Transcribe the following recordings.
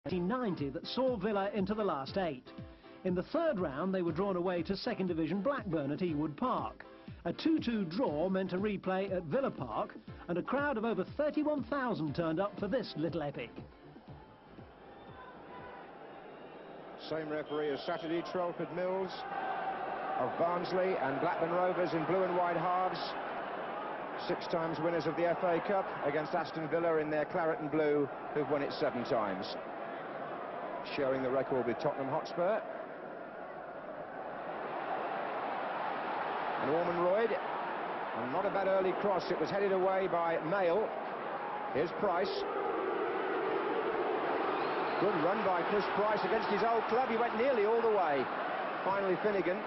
1990 that saw Villa into the last 8. In the third round, they were drawn away to second division Blackburn at Ewood Park. A 2-2 draw meant a replay at Villa Park, and a crowd of over 31,000 turned up for this little epic. Same referee as Saturday, Trelford Mills of Barnsley, and Blackburn Rovers in blue and white halves. 6 times winners of the FA Cup against Aston Villa in their claret and blue, who've won it 7 times. Sharing the record with Tottenham Hotspur. And Ormonroyd, and not a bad early cross, it was headed away by Mail. Here's Price. Good run by Chris Price against his old club, he went nearly all the way. Finally Finnegan.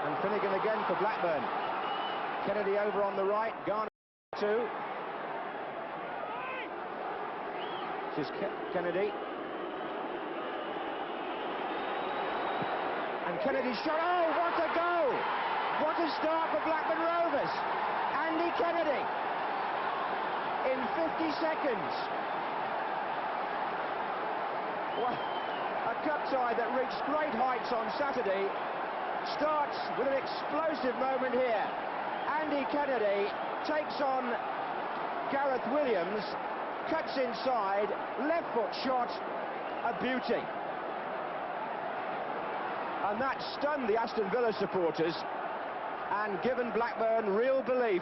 And Finnegan again for Blackburn. Kennedy over on the right, Garner 2. This is Kennedy. And Kennedy's shot, oh, what a goal! What a start for Blackburn Rovers! Andy Kennedy, in 50 seconds. Well, a cup tie that reached great heights on Saturday starts with an explosive moment here. Andy Kennedy takes on Gareth Williams, cuts inside, left foot shot, a beauty. And that stunned the Aston Villa supporters and given Blackburn real belief.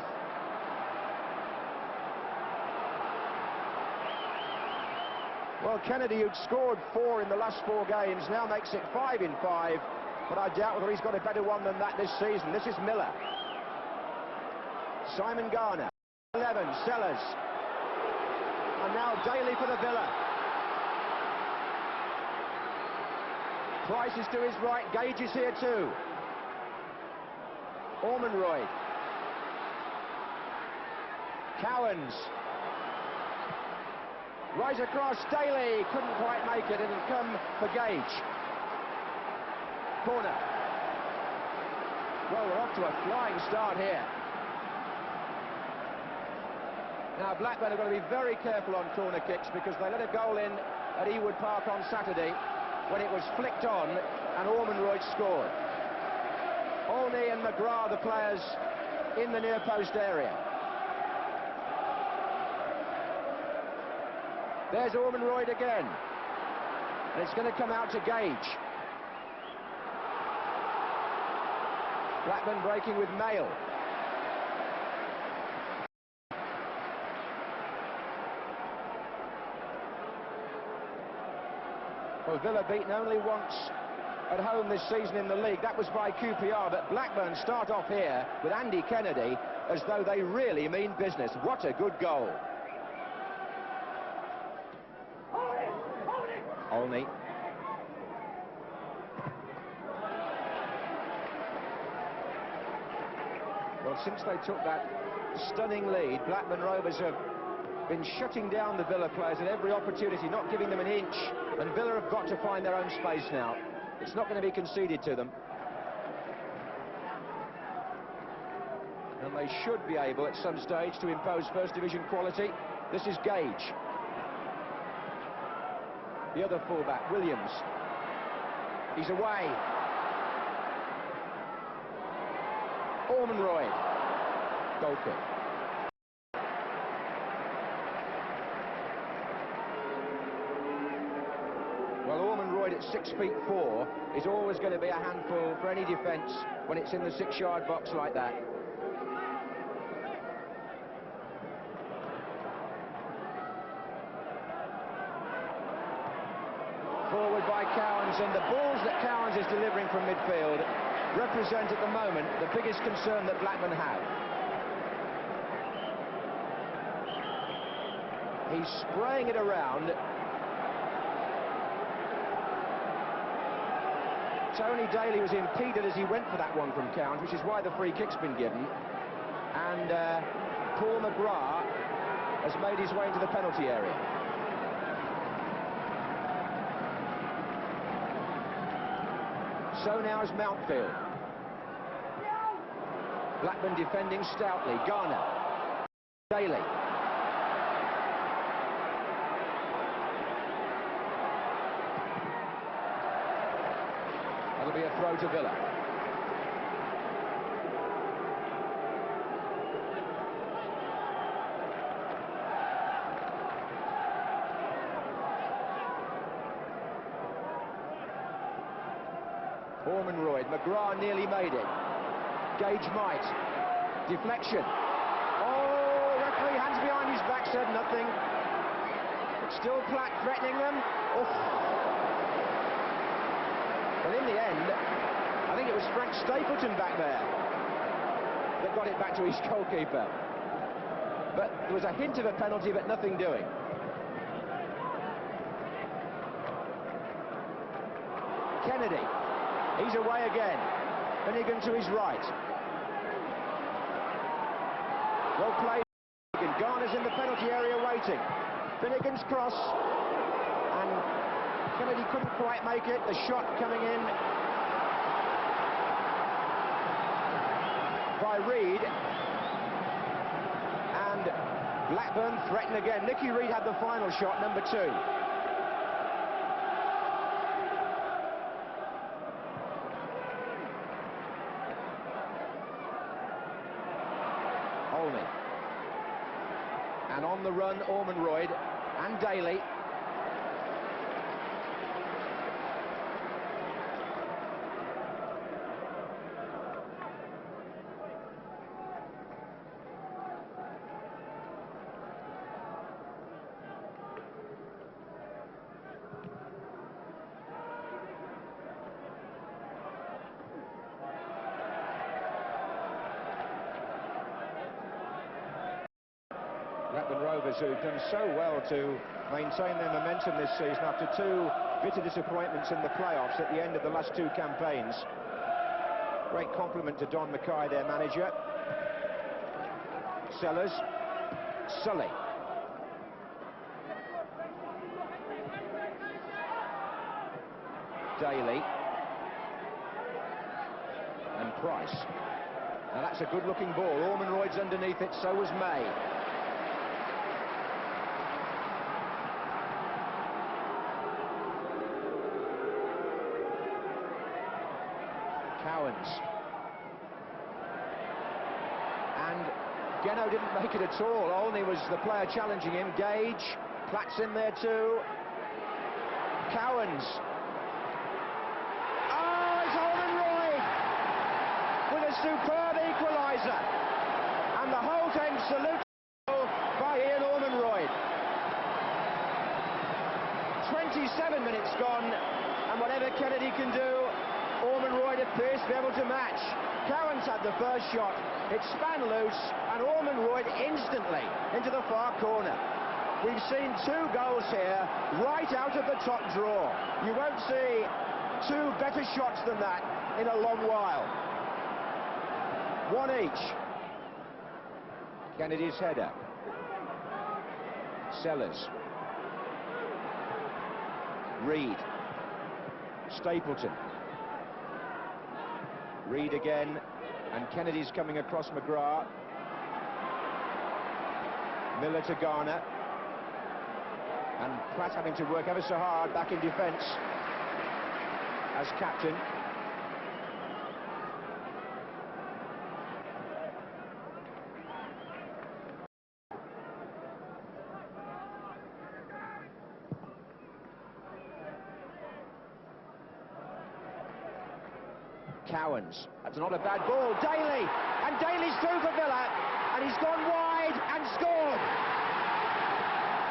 Well, Kennedy, who'd scored 4 in the last 4 games, now makes it 5 in 5, but I doubt whether he's got a better one than that this season. This is Miller. Simon Garner, 11, Sellers, and now Daly for the Villa. Price is to his right, Gage is here too. Ormonroyd. Cowans. Rise across, Daly couldn't quite make it, it'll come for Gage. Corner. Well, we're off to a flying start here. Now Blackburn are going to be very careful on corner kicks because they let a goal in at Ewood Park on Saturday when it was flicked on and Ormonroyd scored. Olney and McGrath, the players in the near post area. There's Ormonroyd again. And it's going to come out to Gage. Blackburn breaking with Mail. Well, Villa beaten only once at home this season in the league. That was by QPR, but Blackburn start off here with Andy Kennedy as though they really mean business. What a good goal. Olney. Well, since they took that stunning lead, Blackburn Rovers have been shutting down the Villa players at every opportunity, not giving them an inch, and Villa have got to find their own space now. It's not going to be conceded to them. And they should be able at some stage to impose first division quality. This is Gage. The other fullback, Williams. He's away. Ormonroyd. Goal kick. Well, Ormonroyd at 6'4" is always going to be a handful for any defence when it's in the 6-yard box like that. Forward by Cowans, and the balls that Cowans is delivering from midfield represent at the moment the biggest concern that Blackburn have. He's spraying it around. Tony Daly was impeded as he went for that one from Cowans, which is why the free kick's been given. And Paul McGrath has made his way into the penalty area. So now is Mountfield. Blackburn defending stoutly. Garner. Daly. That'll be a throw to Villa. Ormonroyd, McGrath nearly made it. Gage might. Deflection. Oh, referee hands behind his back, said nothing. It's still Platt threatening them. Oof. But in the end, I think it was Frank Stapleton back there that got it back to his goalkeeper. But there was a hint of a penalty, but nothing doing. Kennedy. He's away again. Finnegan to his right. Well played. Garner's in the penalty area waiting. Finnegan's cross. And Kennedy couldn't quite make it. The shot coming in by Reid. And Blackburn threaten again. Nicky Reid had the final shot, number 2. And on the run, Ormonroyd and Daly. Blackburn Rovers, who've done so well to maintain their momentum this season after 2 bitter disappointments in the playoffs at the end of the last 2 campaigns. Great compliment to Don Mackay, their manager. Sellers. Sully. Daly. And Price. Now that's a good-looking ball. Ormonroyd's underneath it, so was May. Cowans. And Geno didn't make it at all. Olney was the player challenging him. Gage. Platt's in there too. Cowans. Oh, it's Ormonroyd with a superb equaliser. And the whole team salutes by Ian Ormonroyd. 27 minutes gone, and whatever Kennedy can do, Ormonroyd appears to be able to match. Cowans had the first shot, it span loose, and Ormonroyd instantly into the far corner. We've seen 2 goals here, right out of the top draw. You won't see 2 better shots than that in a long while. 1 each. Kennedy's header. Sellers. Reid. Stapleton. Reid again, and Kennedy's coming across McGrath. Miller to Garner. And Platt having to work ever so hard back in defence as captain. Cowans, that's not a bad ball. Daly, and Daly's through for Villa, and he's gone wide and scored.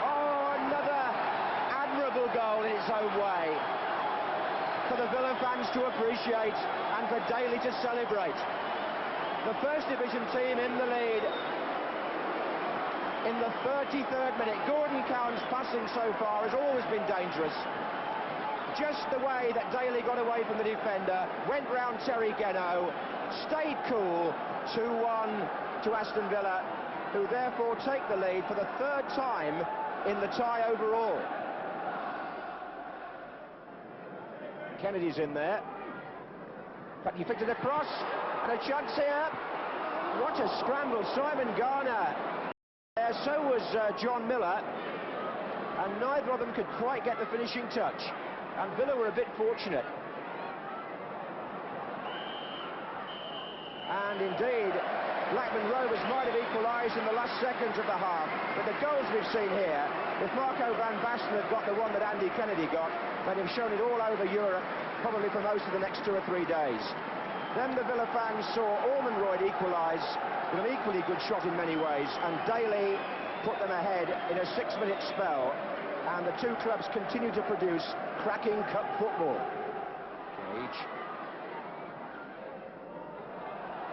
Oh, another admirable goal in its own way for the Villa fans to appreciate and for Daly to celebrate. The First Division team in the lead in the 33rd minute. Gordon Cowans' passing so far has always been dangerous. Just the way that Daly got away from the defender, went round Terry Geno, stayed cool, 2-1 to Aston Villa, who therefore take the lead for the 3rd time in the tie overall. Kennedy's in there, but he flicked it across, and a chance here. What a scramble, Simon Garner. so was John Miller, and neither of them could quite get the finishing touch. And Villa were a bit fortunate. And indeed, Blackburn Rovers might have equalised in the last seconds of the half, but the goals we've seen here, if Marco van Basten had got the one that Andy Kennedy got, they'd have shown it all over Europe, probably for most of the next 2 or 3 days. Then the Villa fans saw Ormonroyd equalise with an equally good shot in many ways, and Daly put them ahead in a 6-minute spell, and the two clubs continue to produce cracking cup football. Gage.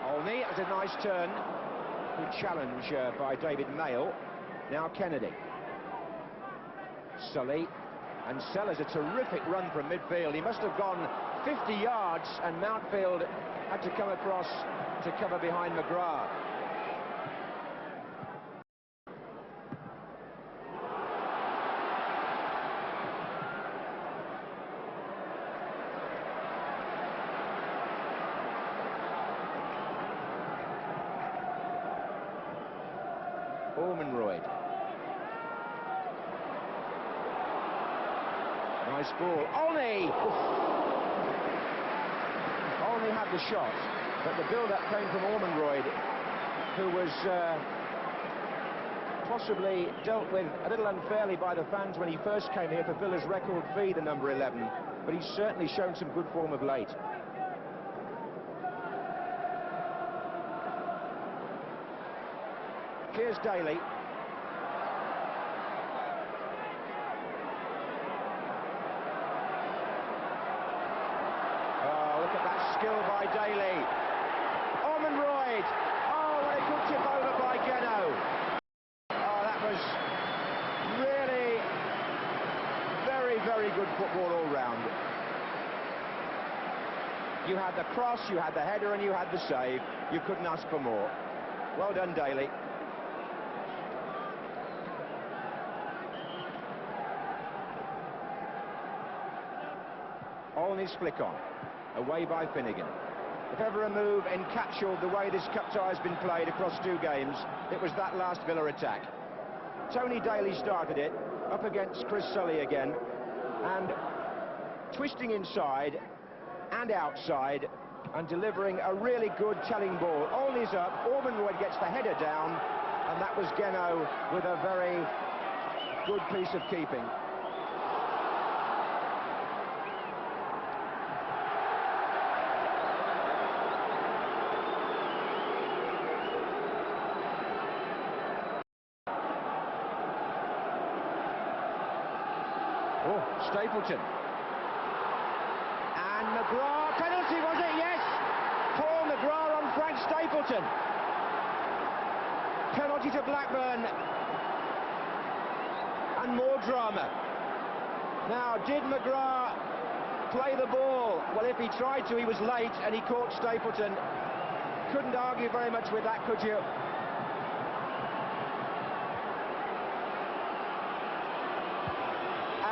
Olney has a nice turn. Good challenge by David Mayle. Now Kennedy. Sully. And Sellers, a terrific run from midfield. He must have gone 50 yards, and Mountfield had to come across to cover behind McGrath. Ormonroyd. Nice ball. Olney! Olney had the shot, but the build-up came from Ormonroyd, who was possibly dealt with a little unfairly by the fans when he first came here for Villa's record fee, the number 11, but he's certainly shown some good form of late. Here's Daly. Oh, look at that skill by Daly. Ormonroyd. Oh, what a good tip over by Geno. Oh, that was really very, very good football all round. You had the cross, you had the header, and you had the save. You couldn't ask for more. Well done, Daly. Olney's flick on, away by Finnegan. If ever a move encapsulated the way this cup tie has been played across 2 games, it was that last Villa attack. Tony Daly started it, up against Chris Sully again, and twisting inside and outside, and delivering a really good telling ball. Olney's up, Ormonroyd gets the header down, and that was Geno with a very good piece of keeping. Oh, Stapleton. And McGrath, penalty was it? Yes! Paul McGrath on Frank Stapleton. Penalty to Blackburn. And more drama. Now, did McGrath play the ball? Well, if he tried to, he was late and he caught Stapleton. Couldn't argue very much with that, could you?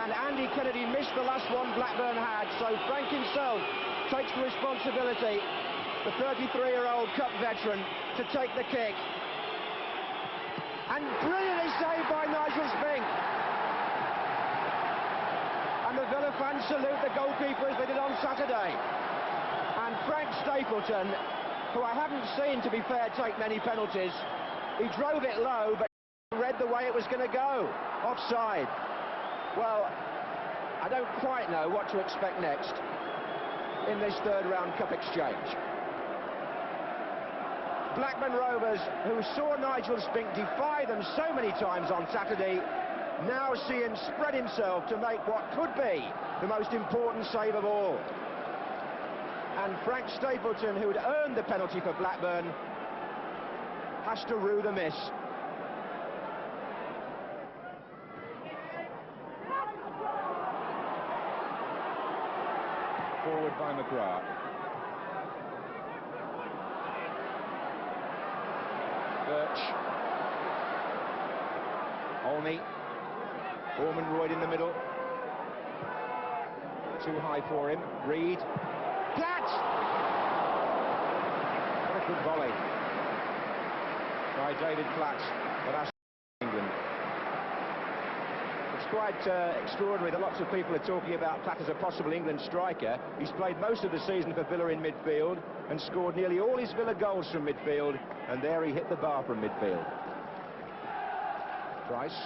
And Andy Kennedy missed the last one Blackburn had, so Frank himself takes the responsibility, the 33-year-old cup veteran, to take the kick. And brilliantly saved by Nigel Spink. And the Villa fans salute the goalkeeper as they did on Saturday. And Frank Stapleton, who I haven't seen, to be fair, take many penalties, he drove it low, but read the way it was going to go, offside. Well, I don't quite know what to expect next in this third-round cup exchange. Blackburn Rovers, who saw Nigel Spink defy them so many times on Saturday, now see him spread himself to make what could be the most important save of all. And Frank Stapleton, who had earned the penalty for Blackburn, has to rue the miss. Forward by McGrath. Birch. Olney. Ormonroyd in the middle. Too high for him. Reed. Platt! What a good volley by David Platt. But Aston quite extraordinary that lots of people are talking about Platt as a possible England striker. He's played most of the season for Villa in midfield and scored nearly all his Villa goals from midfield, and there he hit the bar from midfield. Price.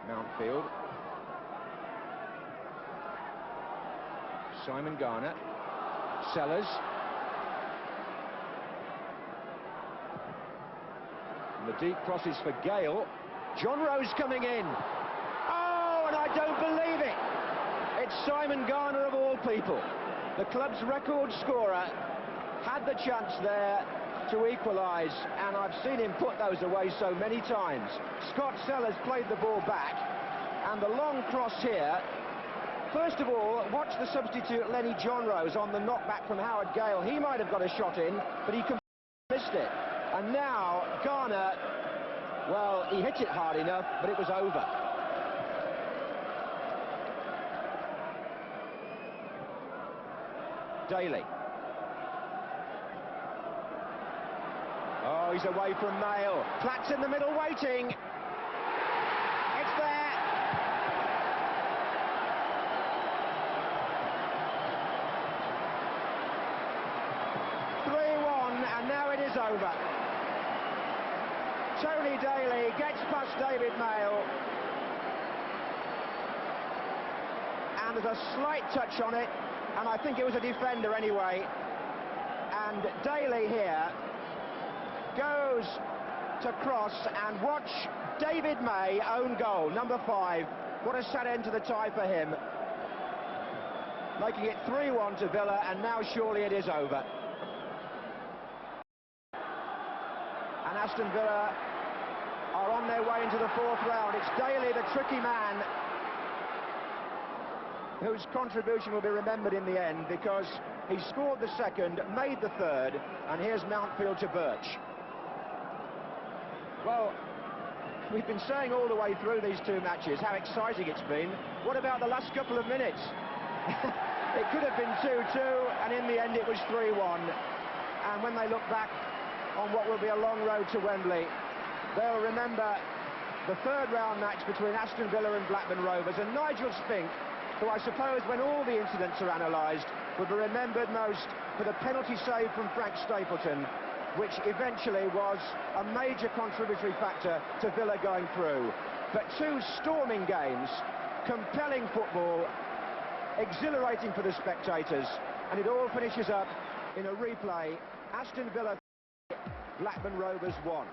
Mountfield. Simon Garner. Sellers. And the deep crosses for Gale. John Rose coming in. Oh, and I don't believe it. It's Simon Garner of all people. The club's record scorer had the chance there to equalise, and I've seen him put those away so many times. Scott Sellers played the ball back, and the long cross here. First of all, watch the substitute Lenny John Rose on the knockback from Howard Gale. He might have got a shot in, but he missed it. And now Garner, well, he hit it hard enough, but it was over. Daly. Oh, he's away from Mail. Platt's in the middle waiting. It's there. And now it is over. Tony Daly gets past David Mail, and there's a slight touch on it, and I think it was a defender anyway. And Daly here goes to cross, and watch David May own goal, number 5. What a sad end to the tie for him, making it 3-1 to Villa, and now surely it is over. And Aston Villa are on their way into the 4th round. It's Daly, the tricky man, whose contribution will be remembered in the end, because he scored the second, made the third, and here's Mountfield to Birch. Well, we've been saying all the way through these two matches how exciting it's been. What about the last couple of minutes? It could have been 2-2, and in the end it was 3-1. And when they look back on what will be a long road to Wembley, they'll remember the 3rd round match between Aston Villa and Blackburn Rovers, and Nigel Spink, who I suppose when all the incidents are analysed will be remembered most for the penalty save from Frank Stapleton, which eventually was a major contributory factor to Villa going through. But 2 storming games, compelling football, exhilarating for the spectators, and it all finishes up in a replay. Aston Villa, Blackburn Rovers 1.